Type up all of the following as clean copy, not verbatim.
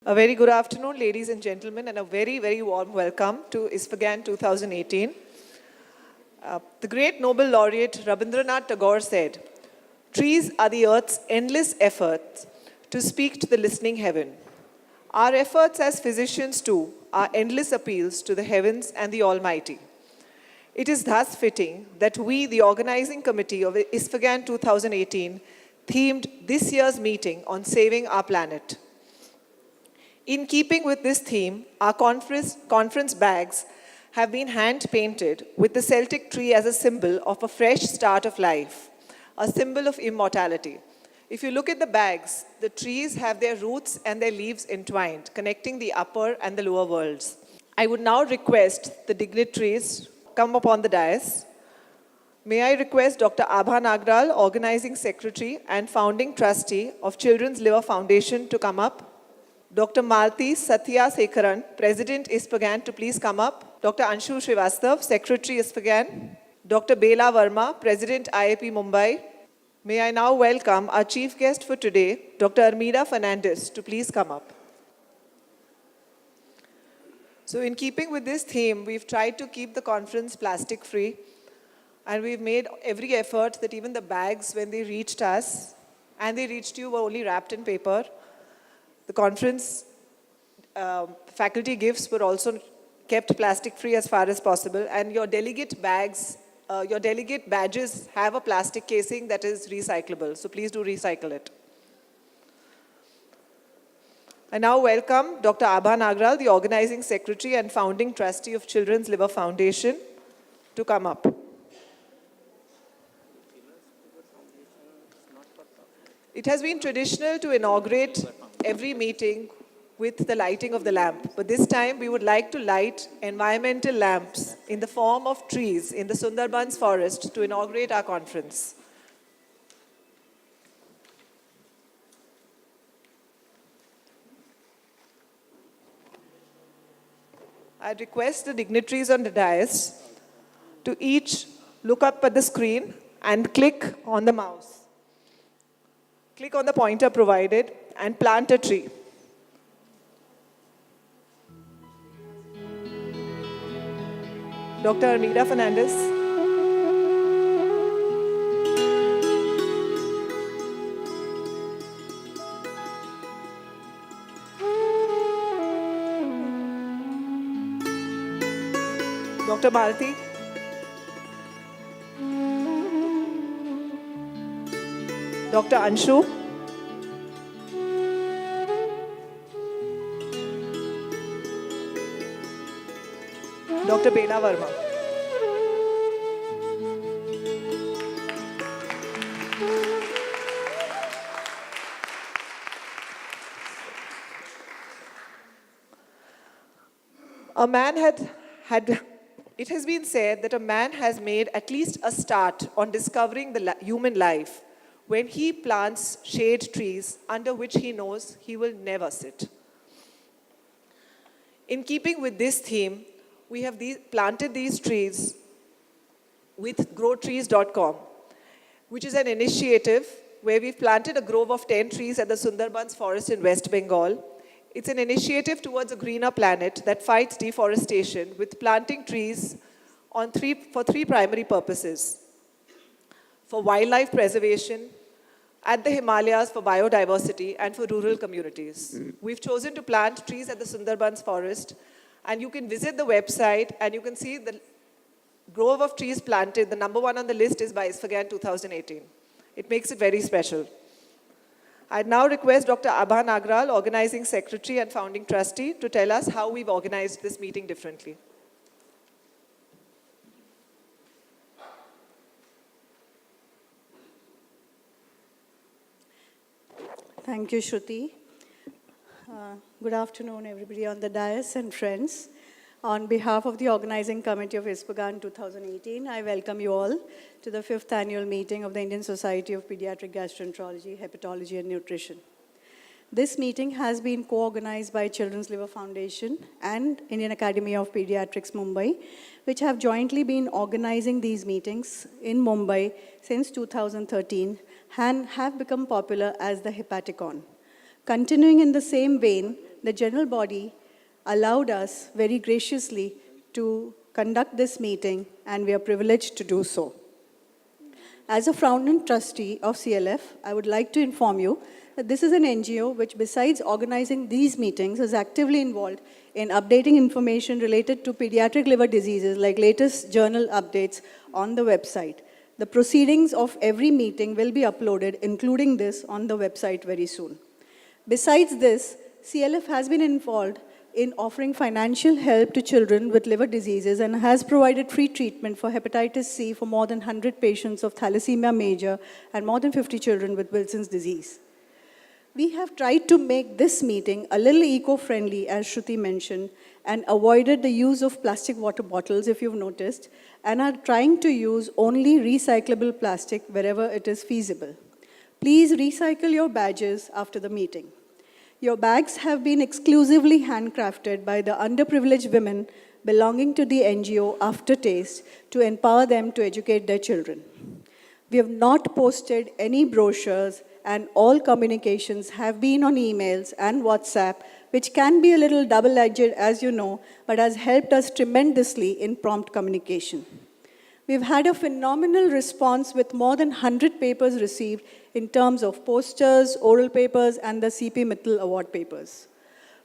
A very good afternoon, ladies and gentlemen, and a very, very warm welcome to ISFGAN 2018. The great Nobel laureate Rabindranath Tagore said, "Trees are the earth's endless efforts to speak to the listening heaven. Our efforts as physicians too are endless appeals to the heavens and the Almighty. It is thus fitting that we, the organizing committee of ISFGAN 2018, themed this year's meeting on saving our planet. In keeping with this theme, our conference bags have been hand-painted with the Celtic tree as a symbol of a fresh start of life, a symbol of immortality. If you look at the bags, the trees have their roots and their leaves entwined, connecting the upper and the lower worlds. I would now request the dignitaries come upon the dais. May I request Dr. Abha Nagral, Organizing Secretary and Founding Trustee of Children's Liver Foundation, to come up. Dr. Malti Satya Sekharan, President ISFGAN, to please come up. Dr. Anshu Srivastav, Secretary ISFGAN. Dr. Bela Verma, President IAP Mumbai. May I now welcome our chief guest for today, Dr. Armida Fernandez, to please come up. So in keeping with this theme, we've tried to keep the conference plastic-free, and we've made every effort that even the bags, when they reached us, and they reached you, were only wrapped in paper. The conference faculty gifts were also kept plastic-free as far as possible, and your delegate bags, your delegate badges have a plastic casing that is recyclable, so please do recycle it. I now welcome Dr. Abha Nagral, the Organizing Secretary and Founding Trustee of Children's Liver Foundation, to come up. It has been traditional to inaugurate every meeting with the lighting of the lamp, but this time we would like to light environmental lamps in the form of trees in the Sundarbans forest to inaugurate our conference. I request the dignitaries on the dais to each look up at the screen and click on the mouse. Click on the pointer provided and plant a tree. Dr. Armida Fernandez. Dr. Malti. Dr. Anshu. Dr. Bela Verma. It has been said that a man has made at least a start on discovering the human life when he plants shade trees under which he knows he will never sit. In keeping with this theme, we have planted these trees with growtrees.com, which is an initiative where we've planted a grove of 10 trees at the Sundarbans forest in West Bengal. It's an initiative towards a greener planet that fights deforestation with planting trees for three primary purposes: for wildlife preservation, at the Himalayas for biodiversity, and for rural communities. We've chosen to plant trees at the Sundarbans forest, and you can visit the website and you can see the grove of trees planted. The number one on the list is by ISFGAN 2018. It makes it very special. I'd now request Dr. Abha Nagral, Organizing Secretary and Founding Trustee, to tell us how we've organized this meeting differently. Thank you, Shruti. Good afternoon, everybody on the dais and friends. On behalf of the Organizing Committee of ISFGAN 2018, I welcome you all to the 5th annual meeting of the Indian Society of Pediatric Gastroenterology, Hepatology and Nutrition. This meeting has been co-organized by Children's Liver Foundation and Indian Academy of Pediatrics, Mumbai, which have jointly been organizing these meetings in Mumbai since 2013 and have become popular as the Hepaticon. Continuing in the same vein, the general body allowed us very graciously to conduct this meeting, and we are privileged to do so. As a founding trustee of CLF, I would like to inform you that this is an NGO which, besides organizing these meetings, is actively involved in updating information related to pediatric liver diseases, like latest journal updates on the website. The proceedings of every meeting will be uploaded, including this, on the website very soon. Besides this, CLF has been involved in offering financial help to children with liver diseases and has provided free treatment for hepatitis C for more than 100 patients of thalassemia major and more than 50 children with Wilson's disease. We have tried to make this meeting a little eco-friendly, as Shruti mentioned, and avoided the use of plastic water bottles, if you've noticed, and are trying to use only recyclable plastic wherever it is feasible. Please recycle your badges after the meeting. Your bags have been exclusively handcrafted by the underprivileged women belonging to the NGO Aftertaste to empower them to educate their children. We have not posted any brochures, and all communications have been on emails and WhatsApp, which can be a little double-edged, as you know, but has helped us tremendously in prompt communication. We've had a phenomenal response with more than 100 papers received in terms of posters, oral papers, and the CP Mittal Award papers.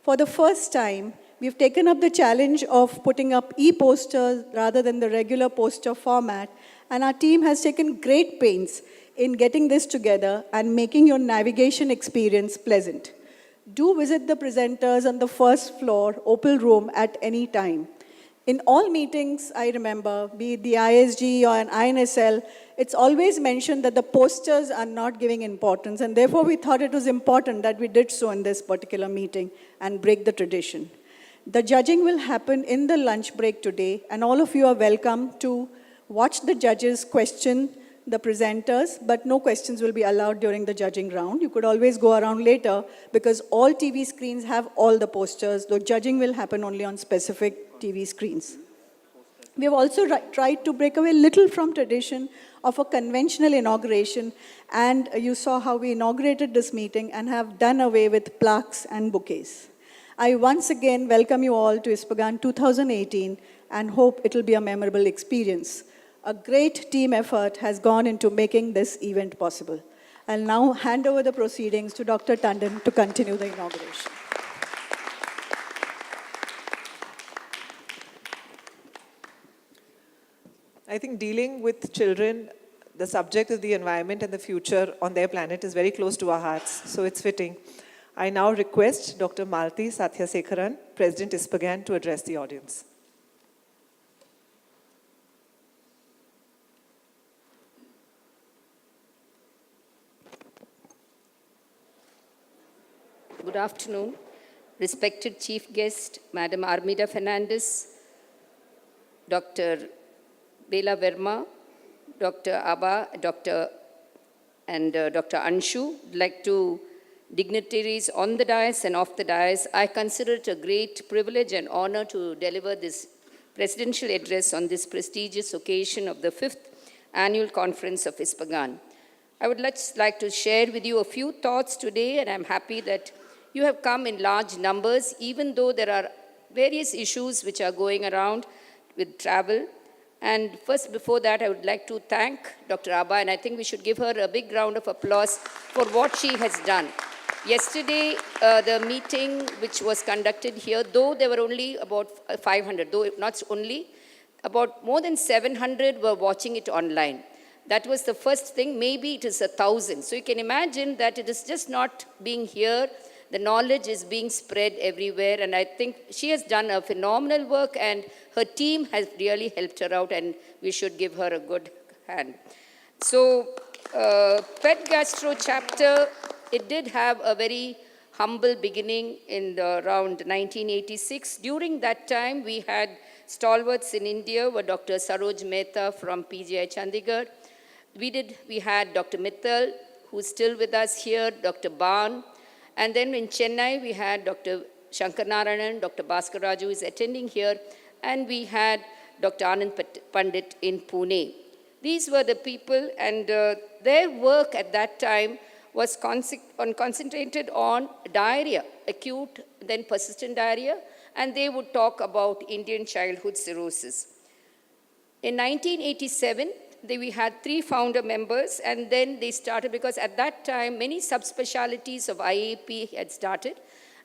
For the first time, we've taken up the challenge of putting up e-posters rather than the regular poster format, and our team has taken great pains in getting this together and making your navigation experience pleasant. Do visit the presenters on the first floor, Opal Room, at any time. In all meetings, I remember, be it the ISG or an INSL, it's always mentioned that the posters are not giving importance, and therefore we thought it was important that we did so in this particular meeting and break the tradition. The judging will happen in the lunch break today, and all of you are welcome to watch the judges question the presenters, but no questions will be allowed during the judging round. You could always go around later because all TV screens have all the posters, though judging will happen only on specific TV screens. We have also tried to break away a little from tradition of a conventional inauguration, and you saw how we inaugurated this meeting and have done away with plaques and bouquets. I once again welcome you all to ISPGAN 2018 and hope it will be a memorable experience. A great team effort has gone into making this event possible. I'll now hand over the proceedings to Dr. Tandon to continue the inauguration. I think dealing with children, the subject of the environment and the future on their planet is very close to our hearts, so it's fitting. I now request Dr. Malti Sathyasekharan, President ISPGAN, to address the audience. Good afternoon, respected Chief Guest, Madam Armida Fernandez, Dr. Bela Verma, Dr. Abba, Dr. Anshu. I'd like to dignitaries on the dais and off the dais. I consider it a great privilege and honor to deliver this presidential address on this prestigious occasion of the 5th Annual Conference of ISPGAN. I would like to share with you a few thoughts today, and I'm happy that you have come in large numbers, even though there are various issues which are going around with travel. And first, before that, I would like to thank Dr. Abba, and I think we should give her a big round of applause for what she has done. Yesterday, the meeting which was conducted here, though there were only about 500, though not only, about more than 700 were watching it online. That was the first thing. Maybe it is 1,000. So you can imagine that it is just not being here. The knowledge is being spread everywhere, and I think she has done a phenomenal work, and her team has really helped her out, and we should give her a good hand. So, Pet Gastro chapter, it did have a very humble beginning in around 1986. During that time, we had stalwarts in India, were Dr. Saroj Mehta from PGI Chandigarh. We had Dr. Mittal, who's still with us here, Dr. Ban. And then in Chennai, we had Dr. Shankar Narayanan, Dr. Bhaskar Raju is attending here, and we had Dr. Anand Pandit in Pune. These were the people, and their work at that time was concentrated on diarrhea, acute, then persistent diarrhea, and they would talk about Indian childhood cirrhosis. In 1987, we had 3 founder members, and then they started, because at that time, many subspecialties of IAP had started,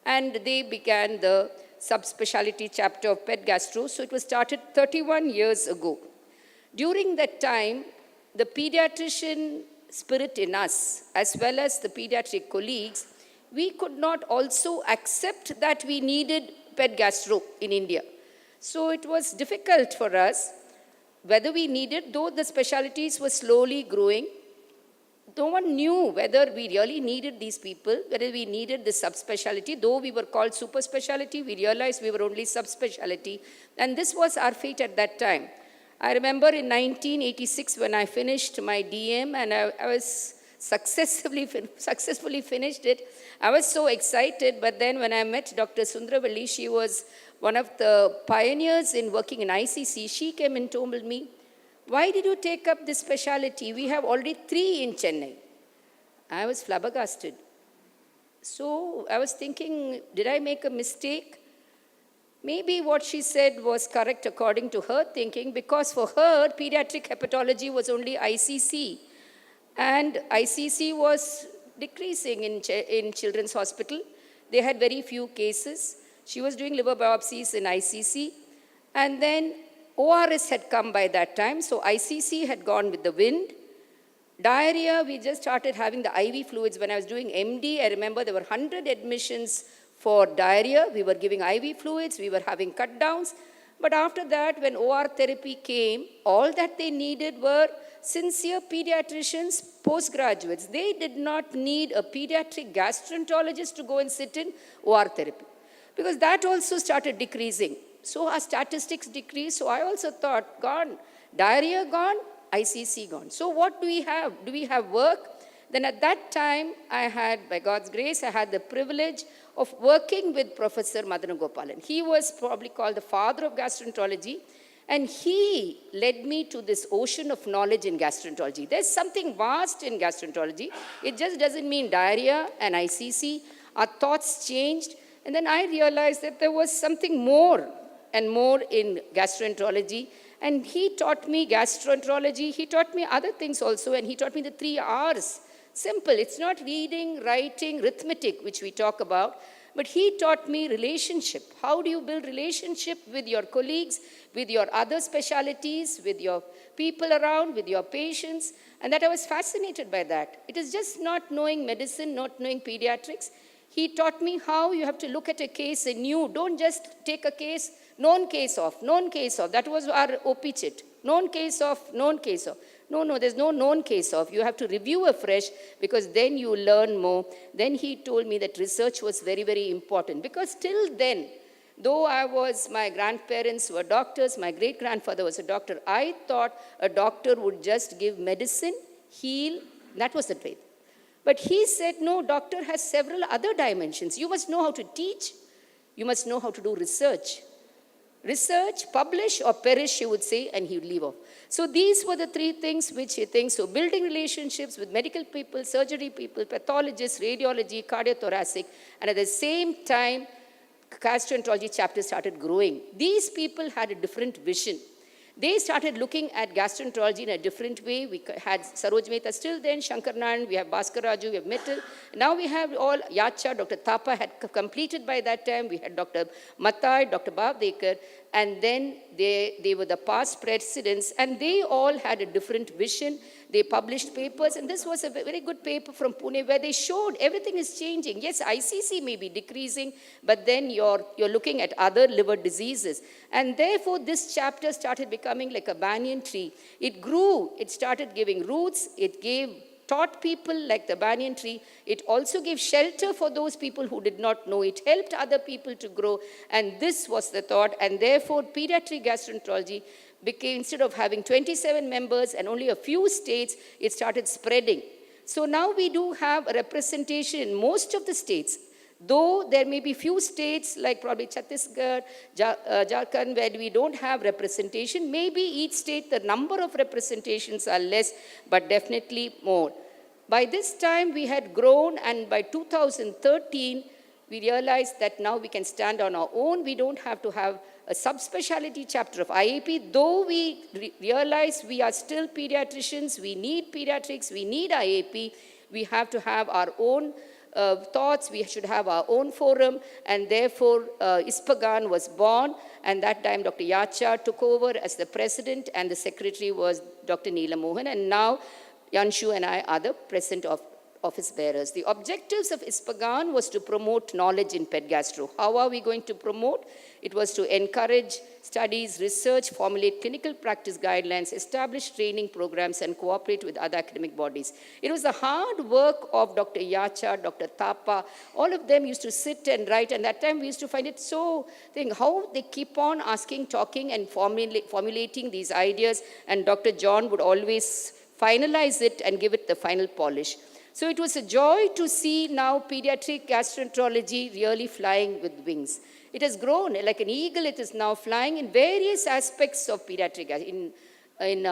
and they began the subspecialty chapter of pet gastro. So it was started 31 years ago. During that time, the pediatrician spirit in us, as well as the pediatric colleagues, we could not also accept that we needed pet gastro in India. So it was difficult for us whether we needed, though the specialties were slowly growing. No one knew whether we really needed these people, whether we needed this subspecialty. Though we were called super specialty, we realized we were only subspecialty. And this was our fate at that time. I remember in 1986 when I finished my DM, and I was successfully finished it. I was so excited, but then when I met Dr. Sundravalli, she was one of the pioneers in working in ICC. She came and told me, "Why did you take up this specialty? We have already 3 in Chennai." I was flabbergasted. So I was thinking, did I make a mistake? Maybe what she said was correct according to her thinking, because for her, pediatric hepatology was only ICC. And ICC was decreasing in Children's Hospital. They had very few cases. She was doing liver biopsies in ICC. And then ORS had come by that time, so ICC had gone with the wind. Diarrhea, we just started having the IV fluids. When I was doing MD, I remember there were 100 admissions for diarrhea. We were giving IV fluids, we were having cut downs. But after that, when OR therapy came, all that they needed were sincere pediatricians, postgraduates. They did not need a pediatric gastroenterologist to go and sit in OR therapy, because that also started decreasing. So our statistics decreased. So I also thought, gone, diarrhea gone, ICC gone. So what do we have? Do we have work? Then at that time, I had, by God's grace, I had the privilege of working with Professor Madanagopalan. He was probably called the father of gastroenterology, and he led me to this ocean of knowledge in gastroenterology. There's something vast in gastroenterology. It just doesn't mean diarrhea and ICC. Our thoughts changed, and then I realized that there was something more and more in gastroenterology. And he taught me gastroenterology. He taught me other things also, and he taught me the 3 R's. Simple. It's not reading, writing, arithmetic, which we talk about, but he taught me relationship. How do you build relationship with your colleagues, with your other specialties, with your people around, with your patients? And that I was fascinated by that. It is just not knowing medicine, not knowing pediatrics. He taught me how you have to look at a case anew. Don't just take a case, known case of. That was our OP chit. Known case of. No, there's no known case of. You have to review afresh, because then you learn more. Then he told me that research was very, very important, because till then, though my grandparents were doctors, my great-grandfather was a doctor, I thought a doctor would just give medicine, heal. That was the way. But he said, no, doctor has several other dimensions. You must know how to teach. You must know how to do research. Research, publish, or perish, he would say, and he would leave off. So these were the 3 things which he thinks. So building relationships with medical people, surgery people, pathologists, radiology, cardiothoracic, and at the same time, gastroenterology chapter started growing. These people had a different vision. They started looking at gastroenterology in a different way. We had Saroj Mehta still then, Shankar Naran, we have Bhaskar Raju, we have Mittal. Now we have all, Yacha, Dr. Thapa had completed by that time. We had Dr. Matai, Dr. Bhavdekar, and then they were the past presidents, and they all had a different vision. They published papers, and this was a very good paper from Pune where they showed everything is changing. Yes, ICC may be decreasing, but then you're looking at other liver diseases. And therefore, this chapter started becoming like a banyan tree. It grew, it started giving roots, it taught people like the banyan tree. It also gave shelter for those people who did not know. It helped other people to grow, and this was the thought. And therefore, pediatric gastroenterology became, instead of having 27 members and only a few states, it started spreading. So now we do have a representation in most of the states. Though there may be few states like probably Chhattisgarh, Jharkhand, where we don't have representation. Maybe each state, the number of representations are less, but definitely more. By this time, we had grown, and by 2013, we realized that now we can stand on our own. We don't have to have a subspecialty chapter of IAP, though we realize we are still pediatricians, we need pediatrics, we need IAP, we have to have our own thoughts, we should have our own forum, and therefore ISPAGAN was born, and that time Dr. Yacha took over as the president, and the secretary was Dr. Neela Mohan, and now Yanshu and I are the present office bearers. The objectives of ISPAGAN was to promote knowledge in ped gastro. How are we going to promote? It was to encourage studies, research, formulate clinical practice guidelines, establish training programs, and cooperate with other academic bodies. It was the hard work of Dr. Yacha, Dr. Thapa. All of them used to sit and write, and that time we used to find it so how they keep on asking, talking, and formulating these ideas, and Dr. John would always finalize it and give it the final polish. So it was a joy to see now pediatric gastroenterology really flying with wings. It has grown like an eagle. It is now flying in various aspects of pediatric. In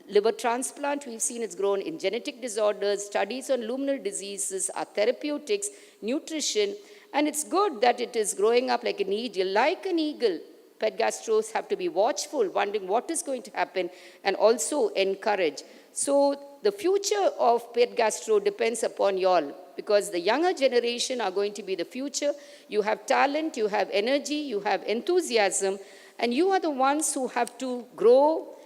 liver transplant, we've seen it's grown in genetic disorders, studies on luminal diseases, therapeutics, nutrition, and it's good that it is growing up like an eagle. Like an eagle, ped gastros have to be watchful, wondering what is going to happen, and also encourage. So the future of ped gastro depends upon y'all, because the younger generation are going to be the future. You have talent, you have energy, you have enthusiasm, and you are the ones who have to grow,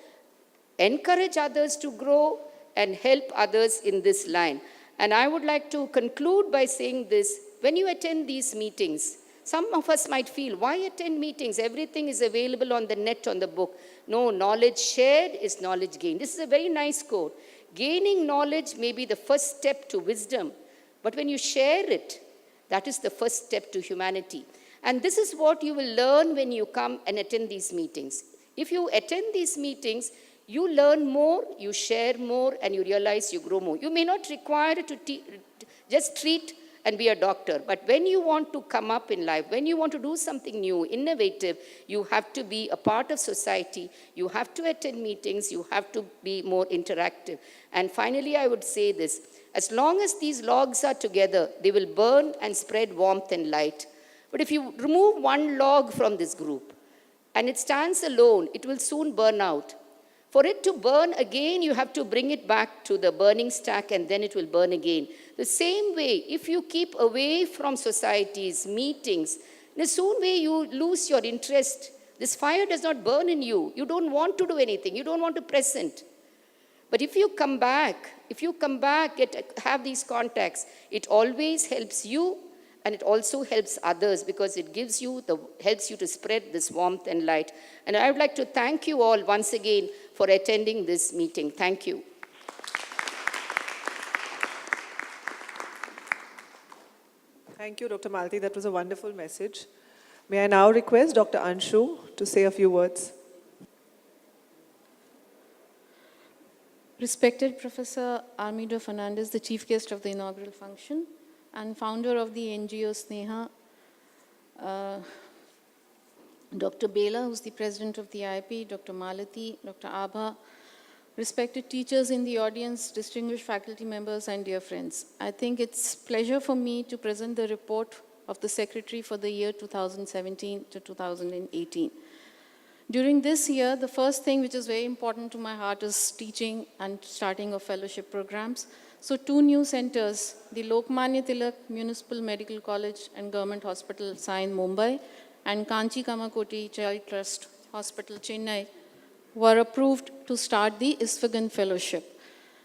encourage others to grow, and help others in this line. And I would like to conclude by saying this: when you attend these meetings, some of us might feel, why attend meetings? Everything is available on the net, on the book. No, knowledge shared is knowledge gained. This is a very nice quote. Gaining knowledge may be the first step to wisdom, but when you share it, that is the first step to humanity. And this is what you will learn when you come and attend these meetings. If you attend these meetings, you learn more, you share more, and you realize you grow more. You may not require to just treat and be a doctor, but when you want to come up in life, when you want to do something new, innovative, you have to be a part of society, you have to attend meetings, you have to be more interactive. And finally, I would say this: as long as these logs are together, they will burn and spread warmth and light. But if you remove one log from this group and it stands alone, it will soon burn out. For it to burn again, you have to bring it back to the burning stack, and then it will burn again. The same way, if you keep away from societies, meetings, in the same way you lose your interest. This fire does not burn in you. You don't want to do anything. You don't want to present. But if you come back, have these contacts, it always helps you, and it also helps others, because it helps you to spread this warmth and light. And I would like to thank you all once again for attending this meeting. Thank you. Thank you, Dr. Malti. That was a wonderful message. May I now request Dr. Anshu to say a few words. Respected Professor Armido Fernandez, the chief guest of the inaugural function and founder of the NGO Sneha, Dr. Bela, who's the president of the IIP, Dr. Malati, Dr. Abha, respected teachers in the audience, distinguished faculty members, and dear friends. I think it's a pleasure for me to present the report of the Secretary for the year 2017 to 2018. During this year, the first thing which is very important to my heart is teaching and starting of fellowship programs. So 2 new centers, the Lokmanya Tilak Municipal Medical College and Government Hospital, Sai in Mumbai, and Kanchi Kamakoti Child Trust Hospital, Chennai, were approved to start the ISPAGAN Fellowship.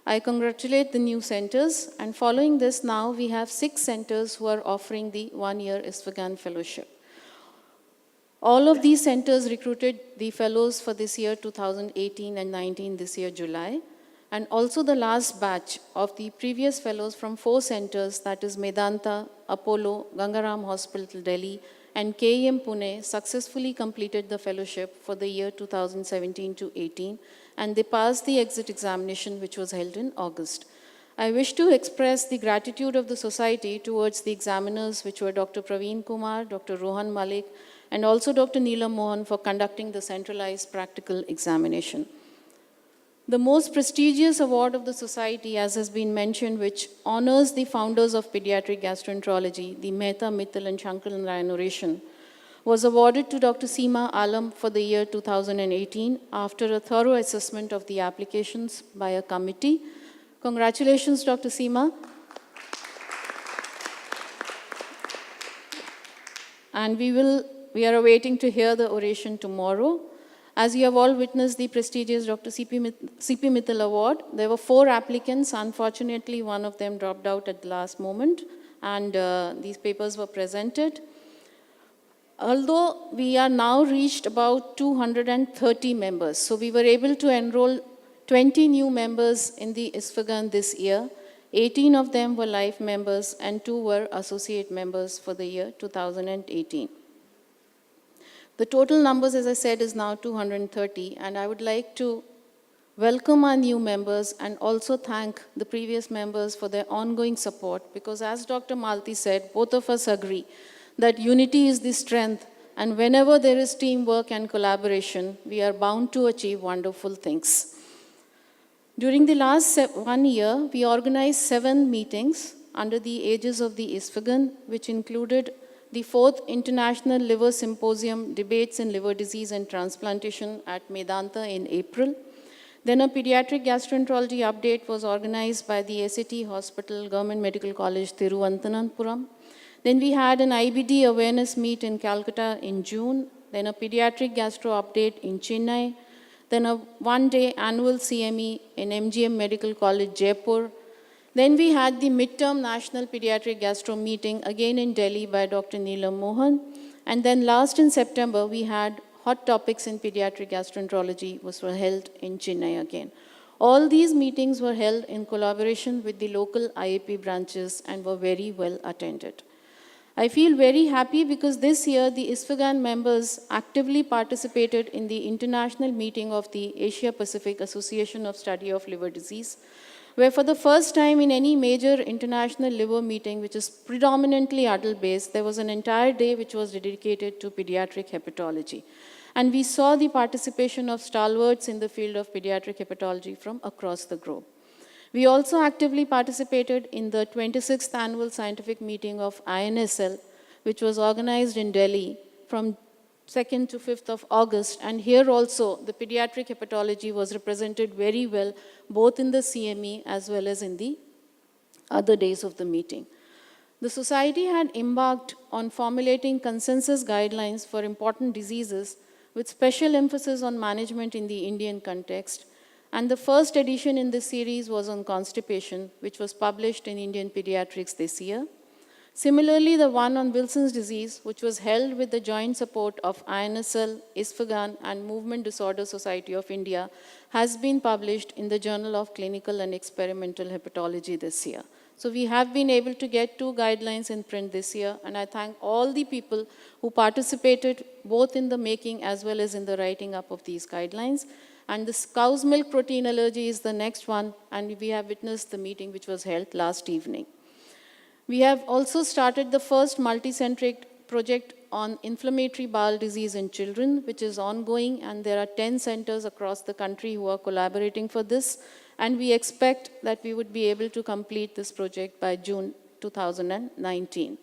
I congratulate the new centers, and following this, now we have 6 centers who are offering the 1-year ISPAGAN Fellowship. All of these centers recruited the fellows for this year 2018 and 19 this year July, and also the last batch of the previous fellows from 4 centers, that is Medanta, Apollo, Gangaram Hospital, Delhi, and KEM Pune, successfully completed the fellowship for the year 2017 to 18, and they passed the exit examination, which was held in August. I wish to express the gratitude of the society towards the examiners, which were Dr. Praveen Kumar, Dr. Rohan Malik, and also Dr. Neela Mohan for conducting the centralized practical examination. The most prestigious award of the society, as has been mentioned, which honors the founders of pediatric gastroenterology, the Mehta, Mittal and Shankar Inauguration, was awarded to Dr. Seema Alam for the year 2018 after a thorough assessment of the applications by a committee. Congratulations, Dr. Seema. And we are awaiting to hear the oration tomorrow. As you have all witnessed the prestigious Dr. C.P. Mittal Award, there were 4 applicants. Unfortunately, one of them dropped out at the last moment, and these papers were presented. Although we are now reached about 230 members, so we were able to enroll 20 new members in the ISFGAN this year. 18 of them were life members and 2 were associate members for the year 2018. The total numbers, as I said, is now 230, and I would like to welcome our new members and also thank the previous members for their ongoing support, because as Dr. Malti said, both of us agree that unity is the strength, and whenever there is teamwork and collaboration, we are bound to achieve wonderful things. During the last 1 year, we organized 7 meetings under the aegis of the ISFGAN, which included the 4th International Liver Symposium, Debates in Liver Disease and Transplantation at Medanta in April. Then a pediatric gastroenterology update was organized by the SAT Hospital, Government Medical College, Thiruvananthapuram. Then we had an IBD awareness meet in Calcutta in June, then a pediatric gastro update in Chennai, then a one-day annual CME in MGM Medical College, Jaipur. Then we had the midterm National Pediatric Gastro meeting again in Delhi by Dr. Neelam Mohan. And then last in September, we had Hot Topics in Pediatric Gastroenterology, which were held in Chennai again. All these meetings were held in collaboration with the local IAP branches and were very well attended. I feel very happy because this year the ISFGAN members actively participated in the international meeting of the Asia Pacific Association of Study of Liver Disease, where for the first time in any major international liver meeting, which is predominantly adult-based, there was an entire day which was dedicated to pediatric hepatology. And we saw the participation of stalwarts in the field of pediatric hepatology from across the globe. We also actively participated in the 26th annual scientific meeting of INSL, which was organized in Delhi from 2nd to 5th of August. And here also, the pediatric hepatology was represented very well, both in the CME as well as in the other days of the meeting. The society had embarked on formulating consensus guidelines for important diseases with special emphasis on management in the Indian context. And the first edition in this series was on constipation, which was published in Indian Pediatrics this year. Similarly, the one on Wilson's disease, which was held with the joint support of INSL, ISFGAN, and Movement Disorder Society of India, has been published in the Journal of Clinical and Experimental Hepatology this year. So we have been able to get 2 guidelines in print this year, and I thank all the people who participated both in the making as well as in the writing up of these guidelines. And this cow's milk protein allergy is the next one, and we have witnessed the meeting which was held last evening. We have also started the first multi-centric project on inflammatory bowel disease in children, which is ongoing, and there are 10 centers across the country who are collaborating for this, and we expect that we would be able to complete this project by June 2019.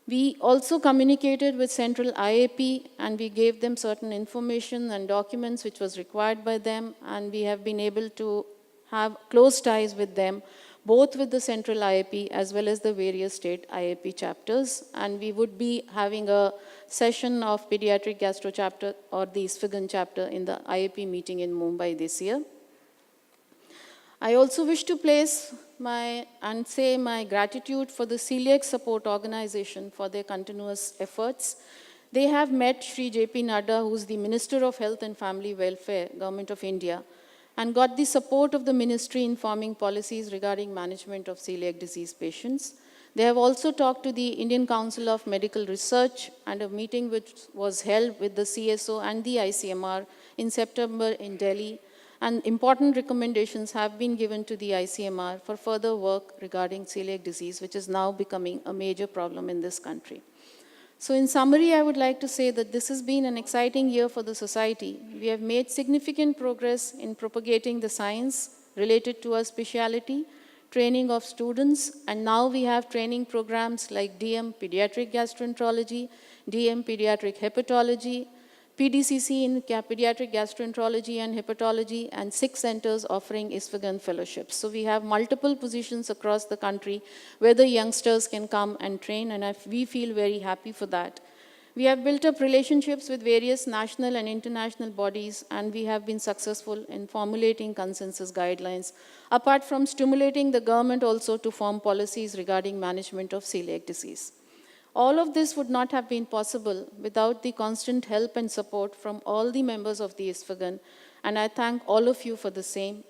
We also communicated with Central IAP, and we gave them certain information and documents which was required by them, and we have been able to have close ties with them, both with the Central IAP as well as the various state IAP chapters. And we would be having a session of pediatric gastro chapter or the ISFGAN chapter in the IAP meeting in Mumbai this year. I also wish to place my gratitude for the Celiac Support Organization for their continuous efforts. They have met Sri J.P. Nadda, who is the Minister of Health and Family Welfare, Government of India, and got the support of the ministry in forming policies regarding management of celiac disease patients. They have also talked to the Indian Council of Medical Research, and a meeting which was held with the CSO and the ICMR in September in Delhi. And important recommendations have been given to the ICMR for further work regarding celiac disease, which is now becoming a major problem in this country. So in summary, I would like to say that this has been an exciting year for the society. We have made significant progress in propagating the science related to our specialty, training of students, and now we have training programs like DM Pediatric Gastroenterology, DM Pediatric Hepatology, PDCC in Pediatric Gastroenterology and Hepatology, and 6 centers offering Isfagan fellowships. So we have multiple positions across the country where the youngsters can come and train, and we feel very happy for that. We have built up relationships with various national and international bodies, and we have been successful in formulating consensus guidelines, apart from stimulating the government also to form policies regarding management of celiac disease. All of this would not have been possible without the constant help and support from all the members of the Isfagan, and I thank all of you for the same.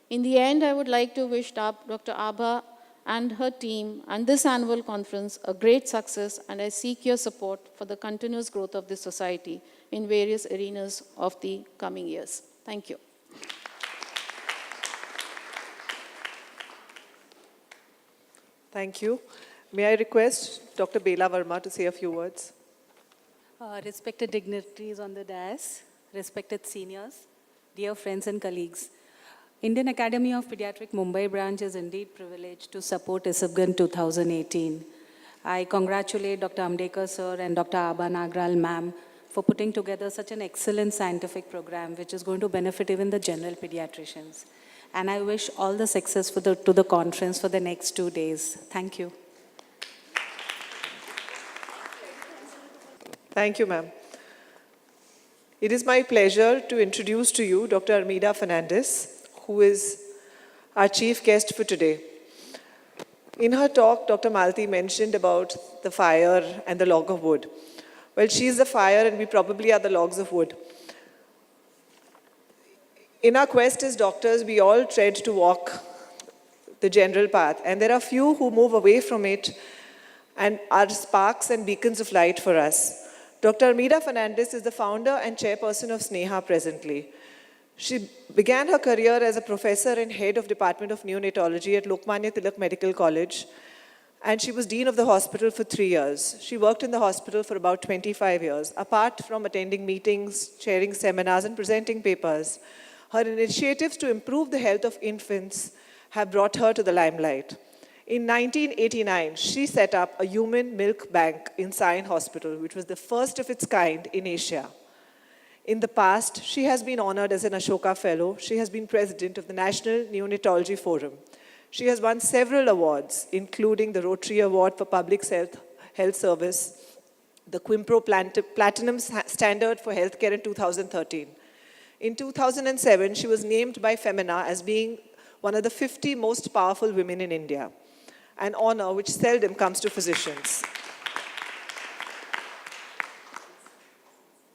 In the end, I would like to wish Dr. Abha and her team and this annual conference a great success, and I seek your support for the continuous growth of this society in various arenas of the coming years. Thank you. Thank you. May I request Dr. Bela Verma to say a few words? Respected dignitaries on the dais, respected seniors, dear friends and colleagues, Indian Academy of Pediatric Mumbai branch is indeed privileged to support ISFGAN 2018. I congratulate Dr. Amdekar sir and Dr. Abha Nagral ma'am for putting together such an excellent scientific program which is going to benefit even the general pediatricians. And I wish all the success to the conference for the next 2 days. Thank you. Thank you, ma'am. It is my pleasure to introduce to you Dr. Armida Fernandez, who is our chief guest for today. In her talk, Dr. Malti mentioned about the fire and the log of wood. Well, she's the fire and we probably are the logs of wood. In our quest as doctors, we all tread to walk the general path, and there are few who move away from it and are sparks and beacons of light for us. Dr. Armida Fernandez is the founder and chairperson of Sneha presently. She began her career as a professor and head of Department of Neonatology at Lokmanya Tilak Medical College, and she was dean of the hospital for 3 years. She worked in the hospital for about 25 years. Apart from attending meetings, chairing seminars, and presenting papers, her initiatives to improve the health of infants have brought her to the limelight. In 1989, she set up a human milk bank in Sion Hospital, which was the first of its kind in Asia. In the past, she has been honored as an Ashoka Fellow. She has been president of the National Neonatology Forum. She has won several awards, including the Rotary Award for Public Health Service, the Quimpro Platinum Standard for Healthcare in 2013. In 2007, she was named by Femina as being one of the 50 most powerful women in India, an honor which seldom comes to physicians.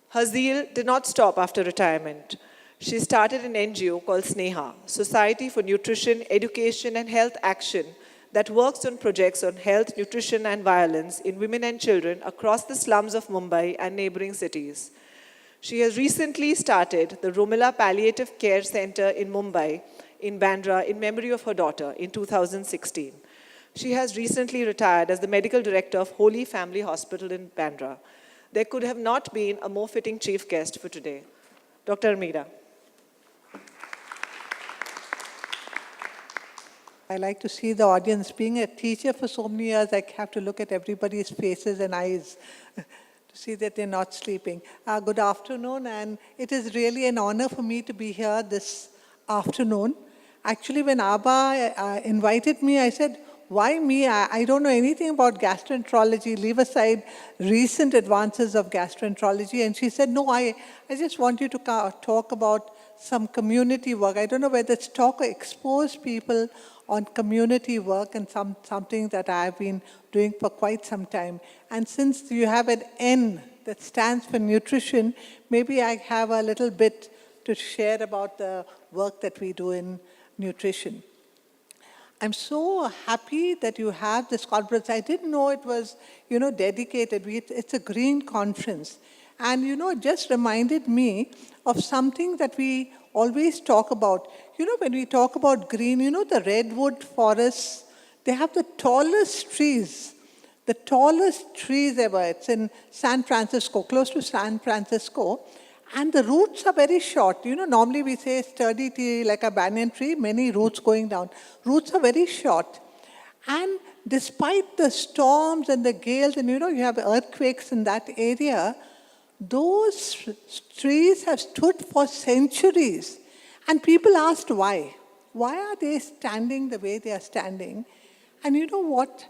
Her zeal did not stop after retirement. She started an NGO called Sneha, Society for Nutrition, Education and Health Action, that works on projects on health, nutrition and violence in women and children across the slums of Mumbai and neighboring cities. She has recently started the Romila Palliative Care Center in Mumbai, in Bandra, in memory of her daughter in 2016. She has recently retired as the medical director of Holy Family Hospital in Bandra. There could have not been a more fitting chief guest for today. Dr. Armida. I like to see the audience. Being a teacher for so many years, I have to look at everybody's faces and eyes to see that they're not sleeping. Good afternoon, and it is really an honor for me to be here this afternoon. Actually, when Abha invited me, I said, why me? I don't know anything about gastroenterology. Leave aside recent advances of gastroenterology. And she said, no, I just want you to talk about some community work. I don't know whether it's talk or expose people on community work, and something that I've been doing for quite some time. And since you have an N that stands for nutrition, maybe I have a little bit to share about the work that we do in nutrition. I'm so happy that you have this conference. I didn't know it was, dedicated. It's a green conference. And, it just reminded me of something that we always talk about. When we talk about green, the redwood forests, they have the tallest trees the tallest trees ever. It's in San Francisco, close to San Francisco. And the roots are very short. You know, normally we say sturdy tree like a banyan tree, many roots going down. Roots are very short. And despite the storms and the gales, and you know, you have earthquakes in that area, those trees have stood for centuries. And people asked why. Why are they standing the way they are standing? And you know what?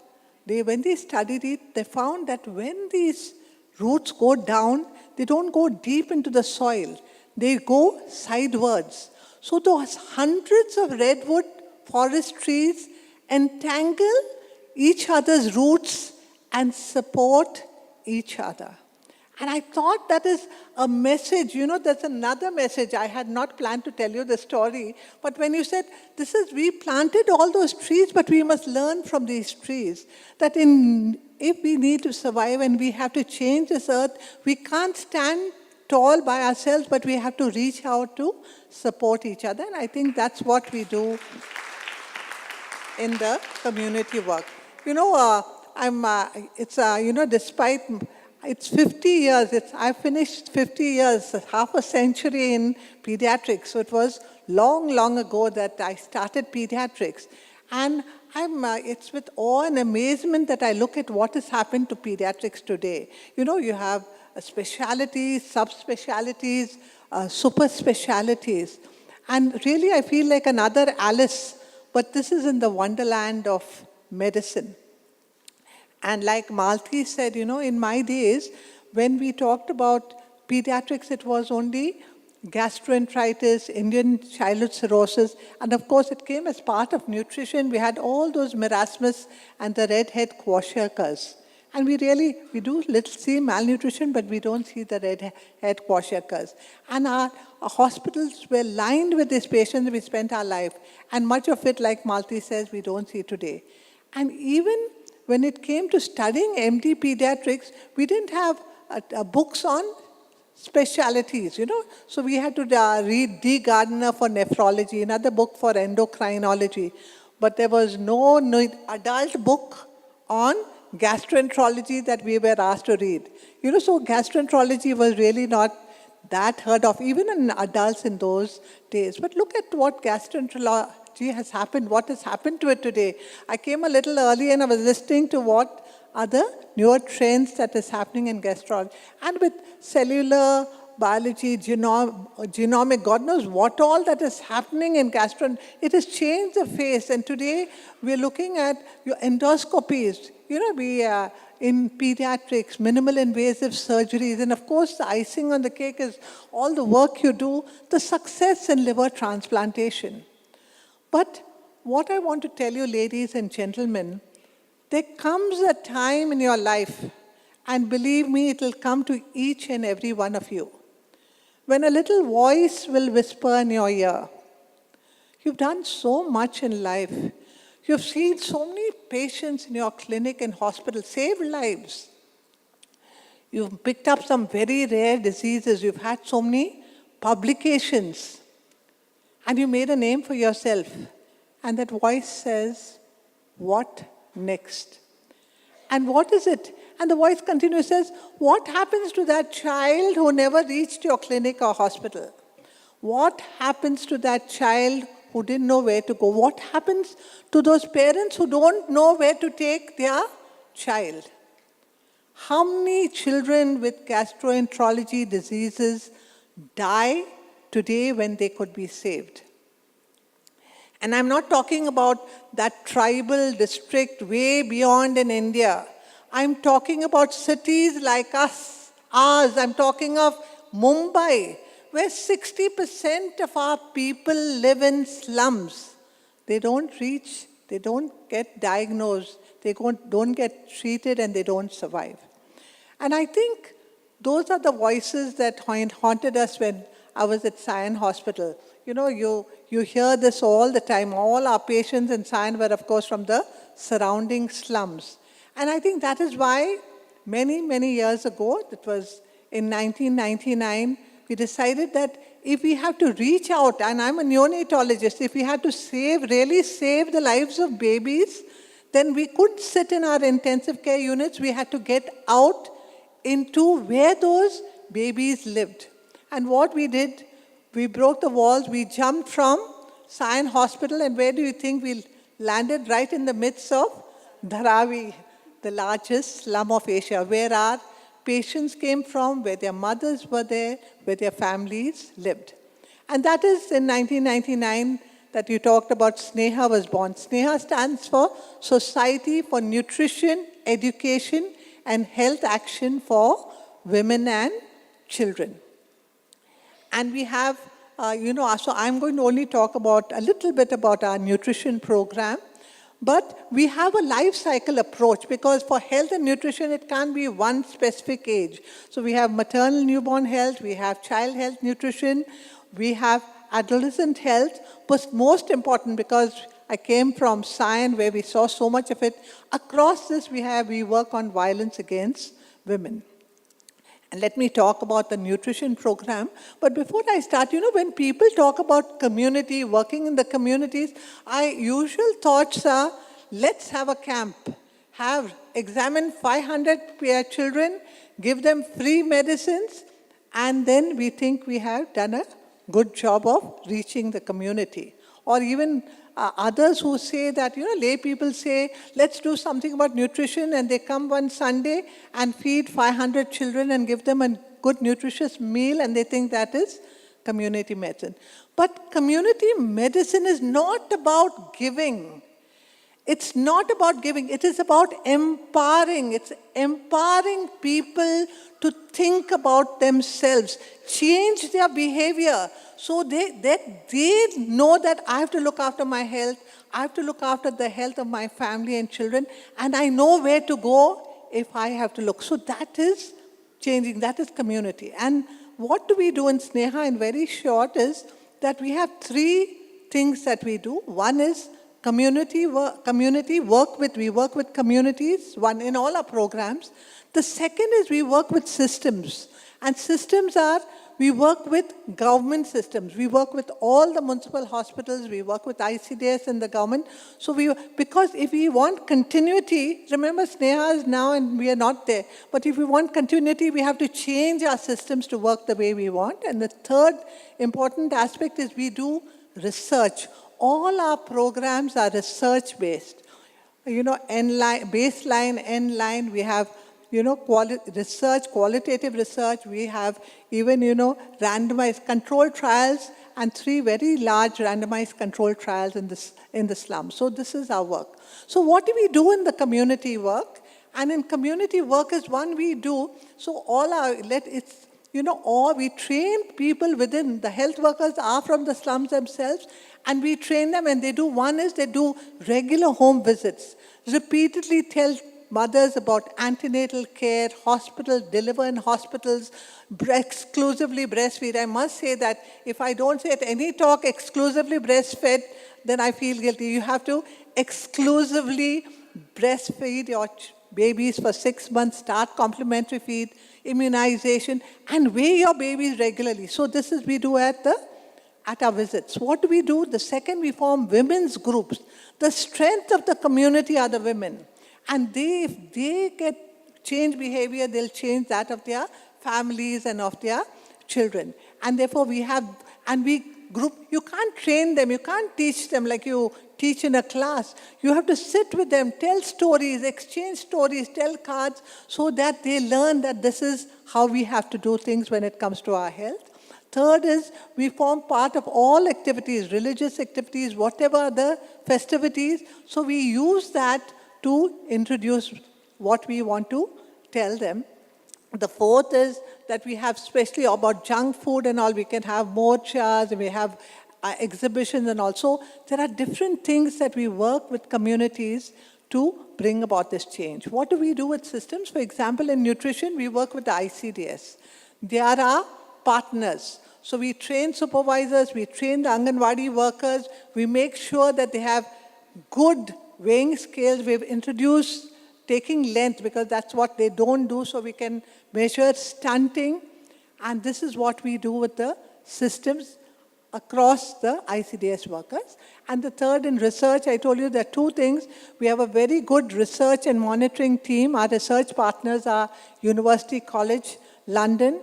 When they studied it, they found that when these roots go down, they don't go deep into the soil. They go sidewards. So those hundreds of redwood forest trees entangle each other's roots and support each other. And I thought that is a message. You know, there's another message. I had not planned to tell you the story. But when you said, we planted all those trees, but we must learn from these trees. That if we need to survive and we have to change this earth, we can't stand tall by ourselves, but we have to reach out to support each other. And I think that's what we do in the community work. You know, despite it's 50 years, I finished 50 years, half a century in pediatrics. So it was long, long ago that I started pediatrics. And it's with awe and amazement that I look at what has happened to pediatrics today. You know, you have specialties, subspecialties, super specialties. And really, I feel like another Alice, but this is in the wonderland of medicine. And like Malti said, you know, in my days, when we talked about pediatrics, it was only gastroenteritis, Indian childhood cirrhosis, and of course it came as part of nutrition. We had all those marasmus and the red head kwashiorkors. And we do see malnutrition, but we don't see the red head kwashiorkors. And our hospitals were lined with these patients. We spent our life. And much of it, like Malti says, we don't see today. And even when it came to studying MD pediatrics, we didn't have books on specialities, you know. So we had to read D. Gardner for nephrology, another book for endocrinology. But there was no adult book on gastroenterology that we were asked to read. You know, so gastroenterology was really not that heard of, even in adults in those days. But look at what gastroenterology has happened, what has happened to it today. I came a little early and I was listening to what are the newer trends that is happening in gastroenterology. And with cellular biology, genomic, God knows what all that is happening in gastroenterology. It has changed the face. And today we're looking at your endoscopies. You know, we in pediatrics, minimal invasive surgeries, and of course the icing on the cake is all the work you do, the success in liver transplantation. But what I want to tell you, ladies and gentlemen, there comes a time in your life, and believe me, it will come to each and every one of you, when a little voice will whisper in your ear, you've done so much in life. You've seen so many patients in your clinic and hospital, saved lives. You've picked up some very rare diseases. You've had so many publications. And you made a name for yourself. And that voice says, what next? And what is it? And the voice continues, says, what happens to that child who never reached your clinic or hospital? What happens to that child who didn't know where to go? What happens to those parents who don't know where to take their child? How many children with gastroenterology diseases die today when they could be saved? And I'm not talking about that tribal district way beyond in India. I'm talking about cities like ours. I'm talking of Mumbai, where 60% of our people live in slums. They don't get diagnosed, they don't get treated, and they don't survive. And I think those are the voices that haunted us when I was at Sion Hospital. You know, you hear this all the time. All our patients in Sion were, of course, from the surrounding slums. And I think that is why many, many years ago, it was in 1999, we decided that if we have to reach out, and I'm a neonatologist, if we had to really save the lives of babies, then we couldn't sit in our intensive care units. We had to get out into where those babies lived. And what we did, we broke the walls, we jumped from Sion Hospital, and where do you think we landed? Right in the midst of Dharavi, the largest slum of Asia, where our patients came from, where their mothers were there, where their families lived. And that is in 1999 that you talked about, SNEHA was born. SNEHA stands for Society for Nutrition, Education, and Health Action for Women and Children. And we have, so I'm going to only talk about a little bit about our nutrition program. But we have a life cycle approach, because for health and nutrition, it can't be one specific age. So we have maternal newborn health, we have child health nutrition, we have adolescent health. But most important, because I came from Sion where we saw so much of it, across this we work on violence against women. And let me talk about the nutrition program. But before I start, when people talk about community, working in the communities, our usual thoughts are, let's have a camp. Examine 500 children, give them free medicines, and then we think we have done a good job of reaching the community. Or even others who say that, lay people say, let's do something about nutrition, and they come one Sunday and feed 500 children and give them a good nutritious meal, and they think that is community medicine. But community medicine is not about giving. It's not about giving. It is about empowering. It's empowering people to think about themselves, change their behavior, so they know that I have to look after my health, I have to look after the health of my family and children, and I know where to go if I have to look. So that is changing, that is community. And what do we do in SNEHA in very short is that we have 3 things that we do. One is we work with communities, one in all our programs. The second is we work with systems. And systems are, we work with government systems. We work with all the municipal hospitals. We work with ICDS and the government. So because if we want continuity, remember SNEHA is now and we are not there. But if we want continuity, we have to change our systems to work the way we want. And the third important aspect is we do research. All our programs are research-based. Baseline, end-line, we have qualitative research, we have even, randomized controlled trials and 3 very large randomized controlled trials in the slums. So this is our work. So what do we do in the community work? And in community work is one we do, so we train people within, the health workers are from the slums themselves, and we train them, and they do regular home visits, repeatedly tell mothers about antenatal care, deliver in hospitals, exclusively breastfeed. I must say that if I don't say at any talk exclusively breastfed, then I feel guilty. You have to exclusively breastfeed your babies for 6 months, start complementary feed, immunization, and weigh your babies regularly. So this is we do at our visits. What do we do? The second, we form women's groups. The strength of the community are the women. And if they get change behavior, they'll change that of their families and of their children. And therefore we group, you can't train them, you can't teach them like you teach in a class. You have to sit with them, tell stories, exchange stories, tell cards, so that they learn that this is how we have to do things when it comes to our health. Third is, we form part of all activities, religious activities, whatever the festivities. So we use that to introduce what we want to tell them. The fourth is that we have, especially about junk food and all, we can have morchas, and we have exhibitions and all. So there are different things that we work with communities to bring about this change. What do we do with systems? For example, in nutrition, we work with the ICDS. They are our partners. So we train supervisors, we train the Anganwadi workers, we make sure that they have good weighing scales. We've introduced taking length, because that's what they don't do, so we can measure stunting. And this is what we do with the systems. across the ICDS workers. And the third, in research, I told you there are two things. We have a very good research and monitoring team. Our research partners are University College London.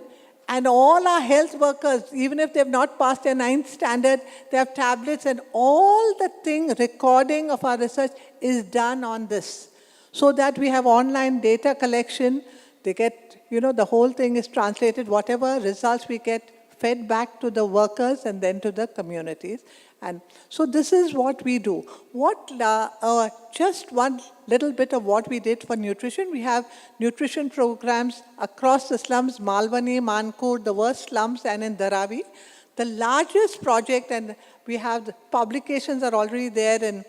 And all our health workers, even if they've not passed their 9th standard, they have tablets, and all the recording of our research is done on this. So that we have online data collection. They get, the whole thing is translated, whatever results we get fed back to the workers and then to the communities. And so this is what we do. Just one little bit of what we did for nutrition. We have nutrition programs across the slums, Malwani, Mankur, the worst slums, and in Dharavi. The largest project, and we have the publications are already there in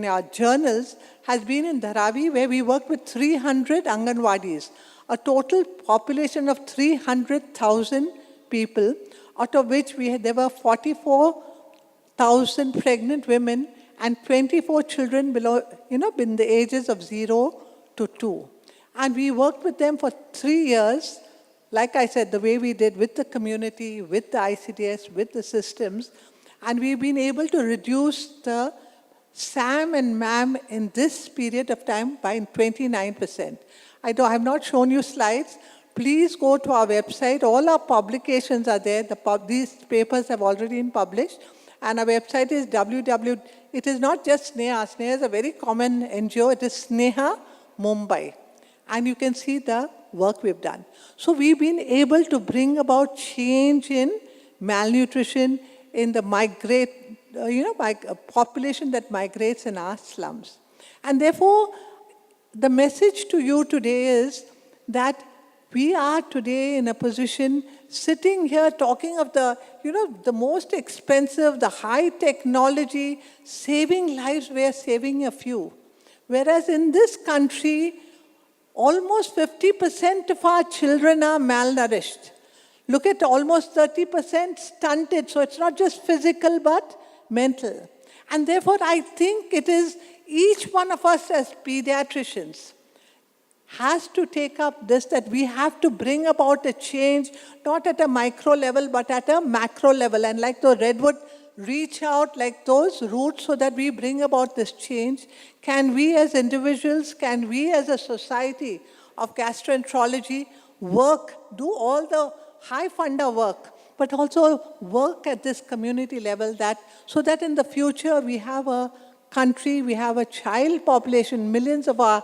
our journals, has been in Dharavi, where we worked with 300 Anganwadis, a total population of 300,000 people, out of which there were 44,000 pregnant women and 24 children below, in the ages of 0 to 2. And we worked with them for 3 years, like I said, the way we did with the community, with the ICDS, with the systems, and we've been able to reduce the SAM and MAM in this period of time by 29%. I have not shown you slides. Please go to our website. All our publications are there. These papers have already been published. And our website is www. It is not just Sneha. Sneha is a very common NGO. It is Sneha Mumbai. And you can see the work we've done. So we've been able to bring about change in malnutrition in the population that migrates in our slums. And therefore, the message to you today is that we are today in a position sitting here talking of the most expensive, the high technology, saving lives, we are saving a few. Whereas in this country, almost 50% of our children are malnourished. Look at almost 30% stunted. So it's not just physical, but mental. And therefore, I think it is each one of us as pediatricians has to take up this, that we have to bring about a change, not at a micro level, but at a macro level. And like the redwood, reach out like those roots so that we bring about this change. Can we as individuals, can we as a society of gastroenterology do all the high funder work, but also work at this community level so that in the future we have a country, we have a child population, millions of our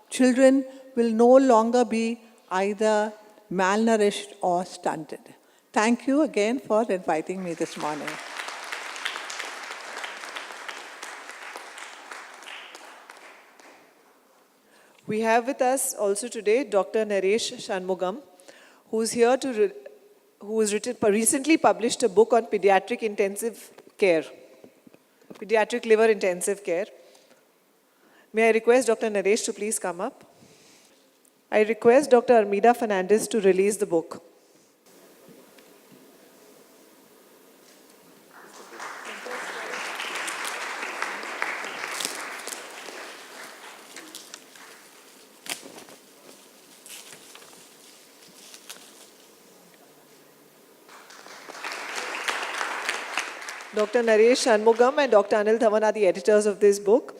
children will no longer be either malnourished or stunted. Thank you again for inviting me this morning. We have with us also today Dr. Naresh Shanmugam, who's here who has recently published a book on pediatric liver intensive care. May I request Dr. Naresh to please come up? I request Dr. Armida Fernandez to release the book. Dr. Naresh Shanmugam and Dr. Anil Dhawan are the editors of this book.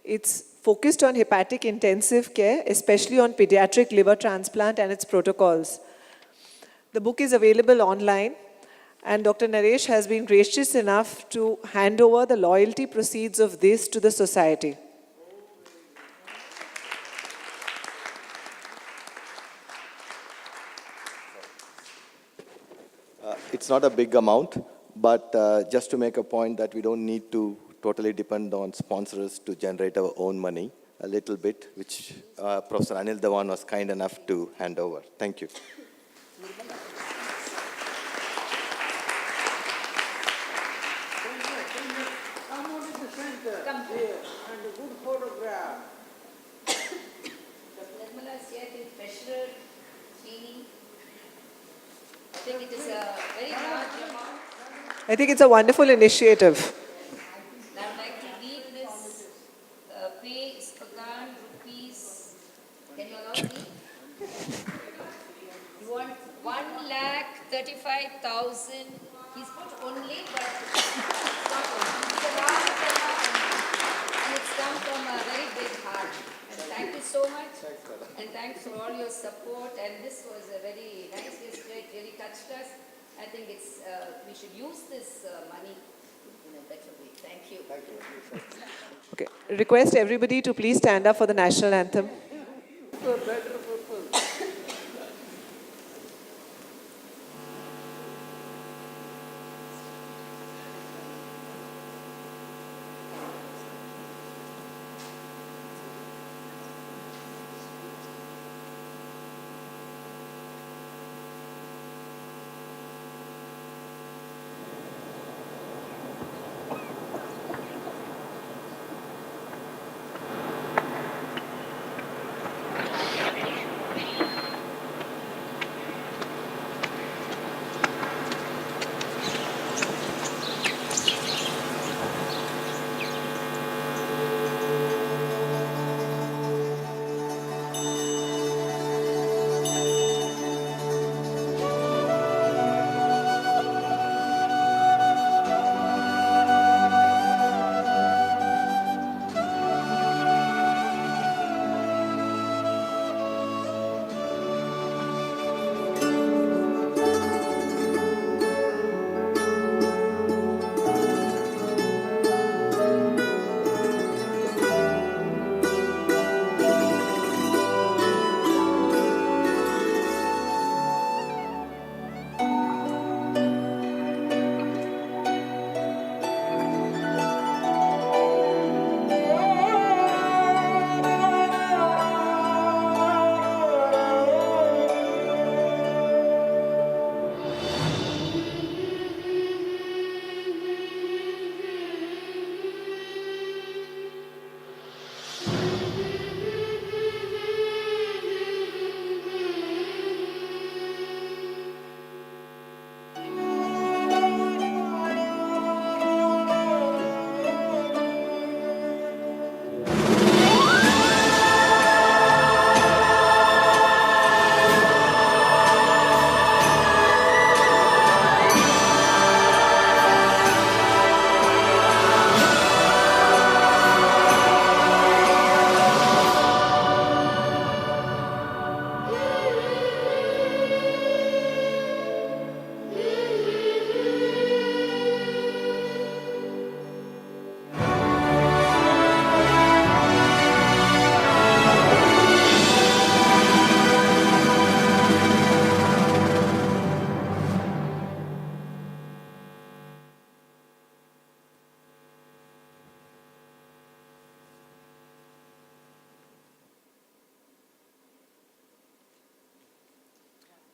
It's focused on hepatic intensive care, especially on pediatric liver transplant and its protocols. The book is available online, and Dr. Naresh has been gracious enough to hand over the loyalty proceeds of this to the society. It's not a big amount, but just to make a point that we don't need to totally depend on sponsors to generate our own money, a little bit, which Professor Anil Dhawan was kind enough to hand over. Thank you. I think it's a wonderful initiative. I would like to read this. Pay Isfagan rupees. Can you allow me? You want 1,35,000 He's put only, but it's not only. It's a long and it's come from a very big heart. And thank you so much. And thanks for all your support. And this was a very nice gesture. It really touched us. I think it's we should use this money in a better way. Thank you. Thank you. Okay. Request everybody to please stand up for the national anthem.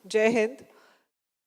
Jai Hind.